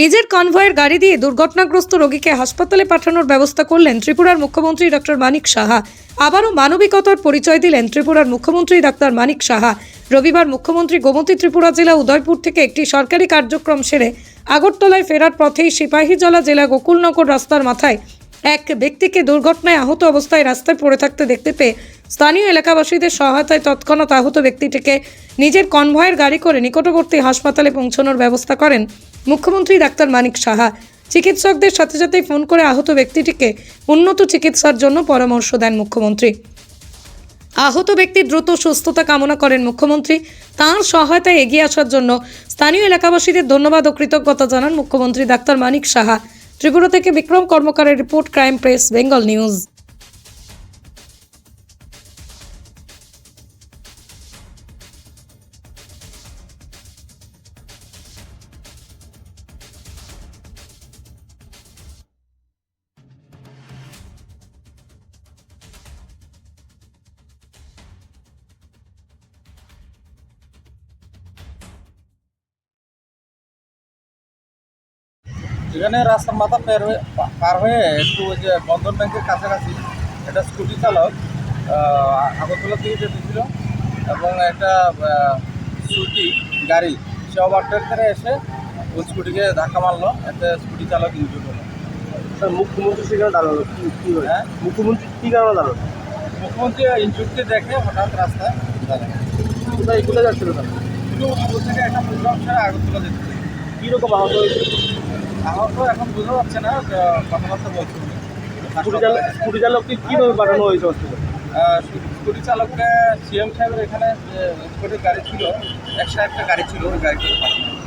নিজের কনভয়ের গাড়ি দিয়ে দুর্ঘটনাগ্রস্ত রোগীকে হাসপাতালে পাঠানোর ব্যবস্থা করলেন ত্রিপুরার মুখ্যমন্ত্রী ডক্টর মানিক সাহা। আবারও মানবিকতার পরিচয় দিলেন ত্রিপুরার মুখ্যমন্ত্রী ডাক্তার মানিক সাহা। রবিবার মুখ্যমন্ত্রী গোমতী ত্রিপুরা জেলা উদয়পুর থেকে একটি সরকারি কার্যক্রম সেরে আগরতলায় ফেরার পথেই সিপাহীজলা জেলা গোকুলনগর রাস্তার মাথায় এক ব্যক্তিকে দুর্ঘটনায় আহত অবস্থায় রাস্তায় পড়ে থাকতে দেখতে পেয়ে স্থানীয় এলাকাবাসীদের সহায়তায় তৎক্ষণাৎ আহত ব্যক্তিটিকে নিজের কনভয়ের গাড়ি করে নিকটবর্তী হাসপাতালে পৌঁছানোর ব্যবস্থা করেন মুখ্যমন্ত্রী ডাক্তার মানিক সাহা। চিকিৎসকদের সাথে সাথেই ফোন করে আহত ব্যক্তিটিকে উন্নত চিকিৎসার জন্য পরামর্শ দেন মুখ্যমন্ত্রী। আহত ব্যক্তির দ্রুত সুস্থতা কামনা করেন মুখ্যমন্ত্রী। তাঁর সহায়তায় এগিয়ে আসার জন্য স্থানীয় এলাকাবাসীদের ধন্যবাদ ও কৃতজ্ঞতা জানান মুখ্যমন্ত্রী ডাক্তার মানিক সাহা। ত্রিপুরা থেকে বিক্রম কর্মকারের report, crime press Bengal news. এখানে রাস্তার মাথা পার হয়ে একটু ওই যে বন্ধন ব্যাংকের কাছাকাছি একটা স্কুটি চালক আগরতলা থেকে যেতেছিল এবং একটা স্কুটি গাড়ি সে ওভারটেক করে এসে ওই স্কুটিকে ধাক্কা মারলো, একটা স্কুটি চালক ইনজুর হলো। স্যার, মুখ্যমন্ত্রী সেখানে দাঁড়ালো কি হয়েছে? মুখ্যমন্ত্রী কী কারণে দাঁড়ালো? মুখ্যমন্ত্রী ইনজুরকে দেখে হঠাৎ রাস্তায় দাঁড়ায়। কোথায় যাচ্ছিল তারা? উদয়পুর থেকে একটা প্রোগ্রাম সেরে আগরতলা যেতেছিল। কীরকম আহত হয়েছে? আমার তো এখন বোঝা যাচ্ছে না, কথাবার্তা বলছে। স্কুটি চালককে কীভাবে পাঠানো হয়েছে হসপিটালে? স্কুটি চালককে সিএম সাহেবের এখানে যে স্কুটির গাড়ি ছিল, একটা গাড়ি ছিল, ওই গাড়িতে পাঠানো।